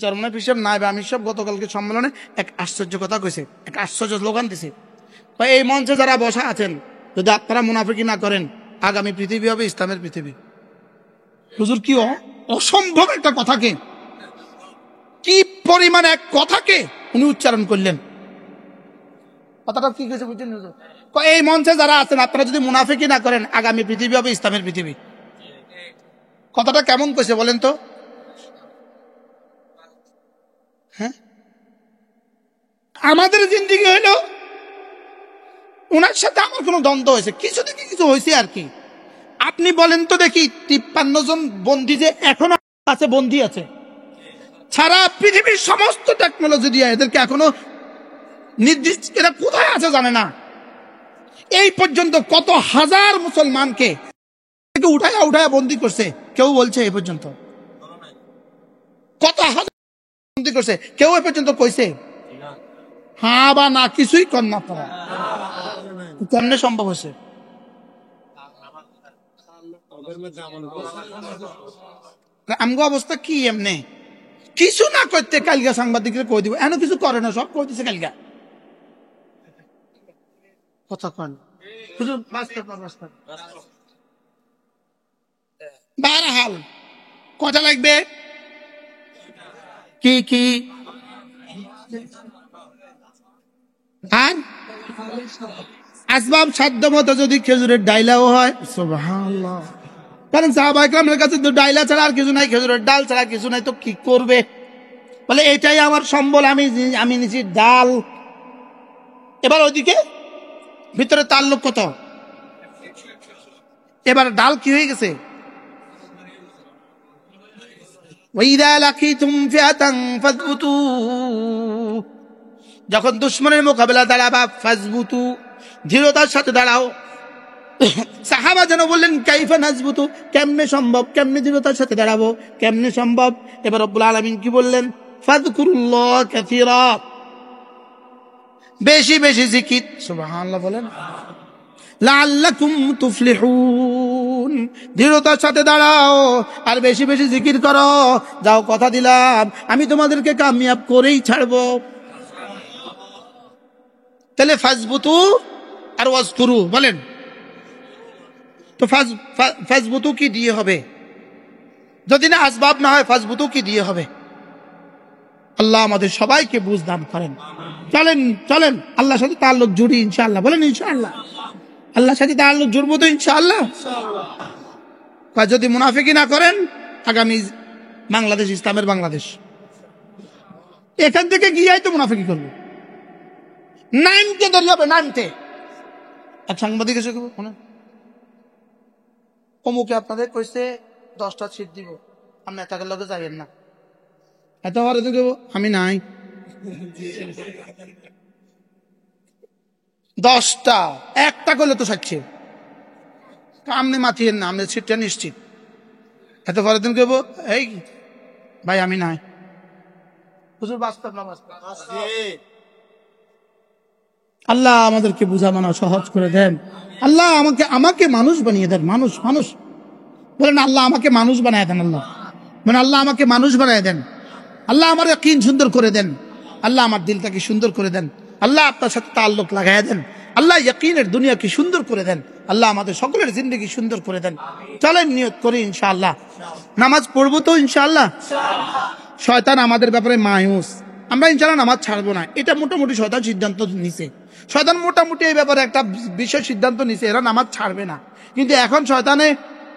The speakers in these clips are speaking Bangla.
চরমনাই হিসাব নায়েবে আমির সাহেব গতকালকে সম্মেলনে এক আশ্চর্য কথা কইছে, এক আশ্চর্য স্লোগান দিছে। এই মঞ্চে যারা বসা আছেন, যদি আপনারা মুনাফিকি না করেন, আগামী পৃথিবী হবে ইসলামের পৃথিবী। হুজুর কি অসম্ভব একটা কথাকে, কি পরিমাণ এক কথাকে উনি উচ্চারণ করলেন। কথাটা কি কইছে বুঝছেন হুজুর? এই মঞ্চে যারা আছেন, আপনারা যদি মুনাফিকি না করেন, আগামী পৃথিবী হবে ইসলামের পৃথিবী। কথাটা কেমন কইছে বলেন তো? হ্যাঁ, আমাদের জিন্দিগি হইল, ওনার সাথে আমার কোনো দ্বন্দ্ব হয়েছে, কিছু থেকে কিছু হয়েছে আর কি। আপনি বলেন তো দেখি, 53 জন বন্দী যে এখনো আছে, বন্দী আছে, সারা পৃথিবীর সমস্ত টেকনোলজি দিয়ে এদেরকে এখনো নির্দিষ্ট এরা কোথায় আছে জানে না। এই পর্যন্ত কত হাজার মুসলমানকে উঠায়া উঠায়া বন্দী করছে, কেউ বলছে এই পর্যন্ত কত হাজার বন্দী করছে, কেউ এ পর্যন্ত কইছে হ্যাঁ বা না, কিছুই কর না। তারা কেমনে সম্ভব হয়েছে? আমগো অবস্থা কি এমনি, কিছু না করতে কালগা সাংবাদিকরা কই দিব, এন কিছু করে না, সব কই দিছে কালগা। কথা কন বারহাল কটা লাগবে কি কি আর আসবাব সাধ্য মতো যদি খেজুরের ডাইলাও হয়, সুবহানাল্লাহ। কারণ সাহাবা ইকরামের কাছে তো ডাইলা ছাড়া আর কিছু নাই, খেজুরের ডাল ছাড়া কিছু নাই, তো কি করবে? বলে এটাই আমার সম্বল, আমি নিছি ডাল। এবার ওইদিকে ভিতরে তাল্লুক কত, এবার ডাল কি হয়ে গেছে? যখন দুশ্মনের মোকাবেলা দাঁড়াবা, ফাজবুতু, দৃঢ়তার সাথে দাঁড়াও। সাহাবা যেন বললেন কাইফা নাজবুতু, কেমনে সম্ভব, কেমনে দৃঢ়তার সাথে দাঁড়াবো, কেমনে সম্ভব? এবার রব্বুল আলামিন কি বললেন? ফাযকুরুল্লাহ কাসীরা, বেশি বেশি জিকির, সুবহানাল্লাহ বলেন, লাআল্লাকুম তুফলিহুন, দৃঢ়তার সাথে দাঁড়াও আর বেশি বেশি জিকির করো। যাও, কথা দিলাম আমি তোমাদেরকে কামিয়াব করেই ছাড়বো। তাহলে ফাজবুতু আর ওয়াজকুরু বলেন তো, ফাজবুতু কি দিয়ে হবে? যদি না আসবাব না হয়, ফাজবুতু কি দিয়ে হবে? আল্লাহ আমাদের সবাইকে বুঝ দান করেন। চলেন চলেন আল্লাহর সাথে তাআল্লুক জুড়ি ইনশাআল্লাহ, বলেন ইনশাআল্লাহ। আল্লাহর সাথে তাআল্লুক জুড়বো তো ইনশাআল্লাহ। যদি মুনাফিকি না করেন, আগামী বাংলাদেশ ইসলামের বাংলাদেশ, এখান থেকে গিয়েই তো মুনাফিকি করবো। নাইনতে ধরে হবে, নাইনতে এক সাংবাদিক এসে অমুকে আপনাদের কইছে 10টা সিট দিব, আপনি এটাকে লগে যাবেন না, এত হরে তো আমি নাই 10টা, একটা করলে তো সাচ্ছে, আপনি মাতিয়েন না, আপনি সিটটা নিশ্চিত। এত পরের দিন কেবো এই ভাই আমি নাই। হুজুর বাস্তব না বাস্তব? আল্লাহ আমাদেরকে বুঝা মানা সহজ করে দেন। আল্লাহ আমাকে মানুষ বানিয়ে দেন, মানুষ মানুষ বলেন, আল্লাহ আমাকে মানুষ বানিয়ে দেন। আল্লাহ মানে আল্লাহ আমাকে মানুষ বানিয়ে দেন। আল্লাহ আমার ইয়াকিন সুন্দর করে দেন। আল্লাহ আমার দিলটাকে সুন্দর করে দেন। আল্লাহ আপনার সাথে তাআল্লুক লাগাইয়া দেন। আল্লাহ ইয়াকিনের দুনিয়াকে সুন্দর করে দেন। আল্লাহ আমাদের সকলের জিন্দেগি সুন্দর করে দেন। চলেন নিয়ত করি ইনশাআল্লাহ, নামাজ পড়বো তো ইনশাআল্লাহ। শয়তান আমাদের ব্যাপারে মায়ুস, আমরা ইনশাআল্লাহ নামাজ ছাড়বো না, এটা মোটামুটি শয়তান সিদ্ধান্ত নিছে। শয়তান মোটামুটি এই ব্যাপারে একটা বিশেষ সিদ্ধান্ত নিছে, এরা নামাজ ছাড়বে না। কিন্তু এখন শয়তানে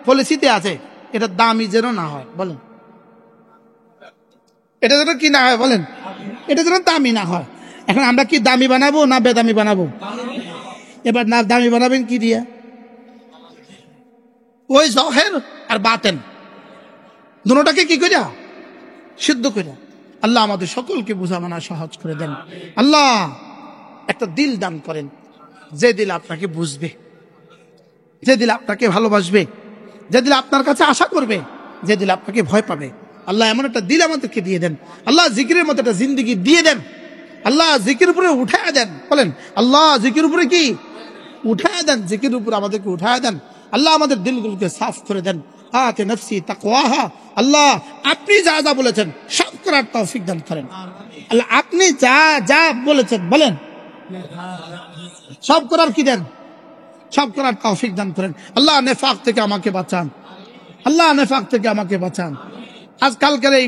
পলিসিতে আছে, এটা দামি যেন না হয়, বলেন এটা যেন কি না হয়, বলেন এটা যেন দামি না হয়। এখন আমরা কি দামি বানাবো না বেদামি বানাবো? এবার না দামি বানাবেন কি দিয়া? ওই জহের আর বাতেন দুটোটাকে কি কইরা সিদ্ধ কইরা। আল্লাহ আমাদের সকলকে বুঝা মানা সহজ করে দেন। আল্লাহ একটা দিল দান করেন, যে দিল আপনাকে বুঝবে, যে দিল আপনাকে ভালোবাসবে, যে দিল আপনার কাছে আশা করবে, যে দিল আপনাকে ভয় পাবে। আল্লাহ এমন একটা দিল আমাদেরকে দিয়ে দেন। আল্লাহ জিকিরের মতো একটা জিন্দগি দিয়ে দেন। আল্লাহ জিকির উপরে উঠায় দেন, বলেন আল্লাহ জিকির উপরে কি উঠায় দেন, জিকির উপরে আমাদেরকে উঠায় দেন। আল্লাহ আমাদের দিলগুলোকে সাফ করে দেন। আতি নাফসি তাকওয়াহা। আল্লাহ আপনি যা যা বলেছেন সব করার তৌফিক দান করেন। আল্লাহ আপনি যা যা বলেছেন বলেন সব করার কি দেন, সব করার তৌফিক দান করেন। আল্লাহ নেফাক থেকে আমাকে বাঁচান, আল্লাহ নেফাক থেকে আমাকে বাঁচান। আজ কালকের এই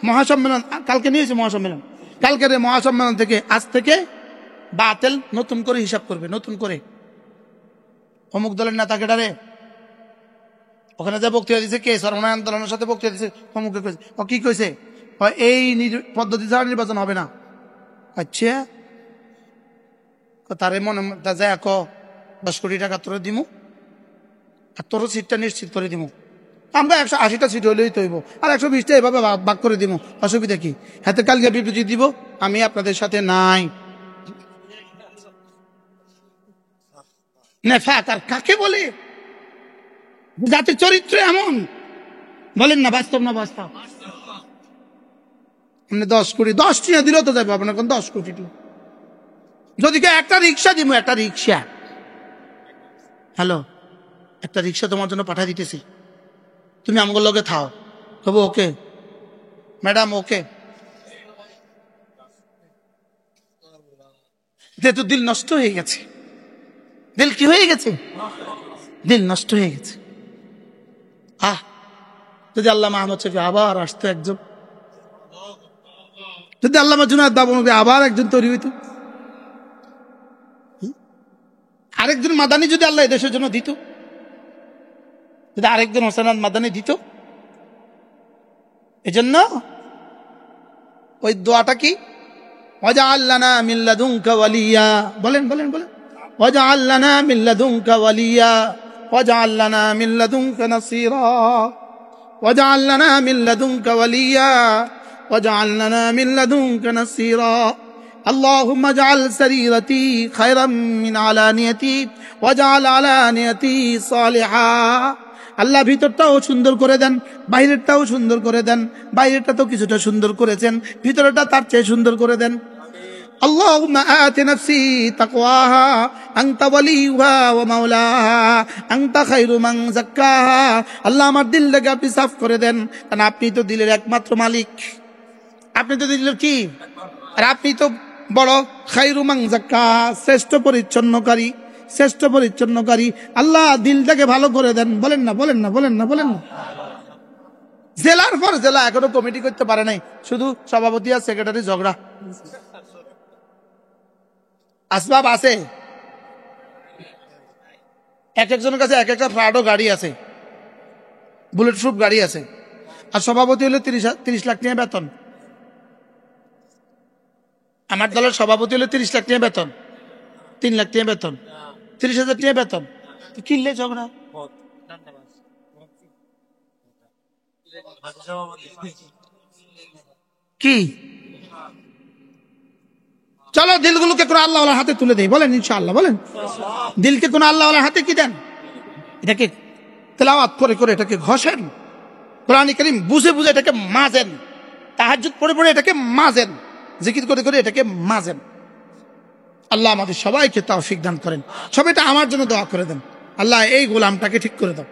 মহাসম্মেলন, কালকে নিয়েছে মহাসম্মেলন, কালকের এই মহাসম্মেলন থেকে আজ থেকে বাতিল নতুন করে হিসাব করবে, নতুন করে অমুক দলের নেতাকে ডারে ওখানে যে বক্তৃতা দিচ্ছে কে সর্বনয় আন্দোলনের সাথে বক্তৃতা দিচ্ছে অমুকে কইছে, ও কি কইছে এই পদ্ধতি ছাড়া নির্বাচন হবে না। আচ্ছা তারে মনে যায় 10 কোটি টাকা তোরে দিমু আর তোর সিটটা নিশ্চিত করে দিমু, আমরা 180টা সিট হইলেই তৈব আর 120টা এভাবে ভাগ করে দিব, অসুবিধা কি? হাতে কালকে বিবৃতি দিব আমি আপনাদের সাথে নাই। নেফাক আর কাকে বলে? জাতির চরিত্র এমন, বলেন না বাস্তব না বাস্তব? আপনি 10 কোটি 10 টিয়া দিলেও তো যাবে আপনার, 10 কোটি যদি একটা রিক্সা দিব, একটা রিক্সা, হ্যালো একটা রিক্সা তোমার জন্য পাঠা দিতেছি, তুমি আমার লগে থাও, তবে ওকে ম্যাডাম ওকে, যেহেতু দিল নষ্ট হয়ে গেছে, দিল কি হয়ে গেছে, দিল নষ্ট হয়ে গেছে। যদি আল্লামা আহমদ শফী আবার আসতো একজন, যদি আল্লামা জুনায়েদ দাবনগরী আবার একজন তৈরি হইতো, আরেকজন মাদানী যদি আল্লাহ দেশের জন্য দিত, যদি আরেকজন হোসেন মাদানী দিত, এজন্য ওই দোয়াটা কি, ওয়াজআল লানা মিন লাদুনকা ওয়ালিয়া, বলেন বলেন বলেন, ওয়াজআল লানা মিন লাদুনকা ওয়ালিয়া ওয়াজআল লানা মিন লাদুনকা নাসীরা ওয়াজআল লানা মিন লাদুনকা ওয়ালিয়া ওয়াজআল লানা মিন লাদুনকা নাসীরা اللهم اجعل سريرتي خيرا من علانيتي واجعل علانيتي صالحا। আল্লাহ ভিতরটাও সুন্দর করে দেন, বাইরেরটাও সুন্দর করে দেন, বাইরেরটা তো কিছুটা সুন্দর করেছেন, ভিতরটা তার চেয়ে সুন্দর করে দেন। আল্লাহুম্মা আতি নাফসি তাকওয়াহা আনতা ওয়ালিয়ুহা ওয়া মাওলাহা আনতা খায়রু মান যাক্কাহা। আল্লাহ আমার দিলটাকে আপনি সাফ করে দেন, কারণ আপনি তো দিলের একমাত্র মালিক, আপনি তো দিলের কি, আর আপনি তো বড় খায়রু মান যাক্কাহা, শ্রেষ্ঠ পরিচ্ছন্নকারী, শ্রেষ্ঠ পরিচ্ছন্নকারী। আল্লাহ দিলটাকে ভালো করে দেন, বলেন না বলেন না বলেন না বলেন না। জেলার পর জেলা এখনো কমিটি করতে পারে নাই, শুধু সভাপতি আর সেক্রেটারি ঝগড়া। আসবাব আছে, এক একজনের কাছে এক একটা ফ্রাডো গাড়ি আছে, বুলেট প্রুফ গাড়ি আছে, আর সভাপতি হলে 30 লাখ টাকা বেতন। আমার দলের সভাপতি হলে 30 লাখ টাকা বেতন, 3 লাখ টাকা বেতন, 30,000 টাকা বেতন, কিনলে ঝগড়া। কি চলো দিলগুলোকে কোন আল্লাহওয়ালার হাতে তুলে দেই, বলেন ইনশাআল্লাহ, বলেন দিলকে কোন আল্লাহওয়ালার হাতে কি দেন, এটাকে তেলাওয়াত করে করে এটাকে ঘষেন, কোরআন কারীম বুঝে বুঝে এটাকে মাজেন, তাহাজ্জুদ পড়ে পড়ে এটাকে মাজেন, জিকির করে করে এটাকে মাজেন। আল্লাহ আমাদের সবাইকে তৌফিক দান করেন। সবাইটা আমার জন্য দোয়া করে দেন, আল্লাহ এই গোলামটাকে ঠিক করে দাও,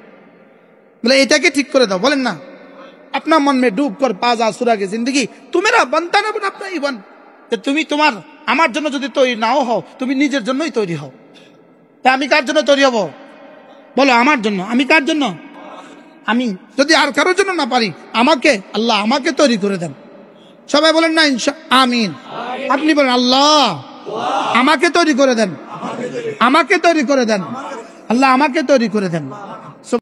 বলে এটাকে ঠিক করে দাও, বলেন না अपना मन में डूब कर पाजा सुरा की जिंदगी तू मेरा बनता ना बन अपना ही बन। তুমি তোমার আমার জন্য যদি তৈরি নাও হও, তুমি নিজের জন্যই তৈরি হও। তা আমি কার জন্য তৈরি হব, বলো আমার জন্য। আমি কার জন্য, আমি যদি আর কারোর জন্য না পারি, আমাকে আল্লাহ আমাকে তৈরি করে দেন। সবাই বলেন না আমিন। আপনি বলেন আল্লাহ আমাকে তৈরি করে দেন, আমাকে তৈরি করে দেন, আল্লাহ আমাকে তৈরি করে দেন।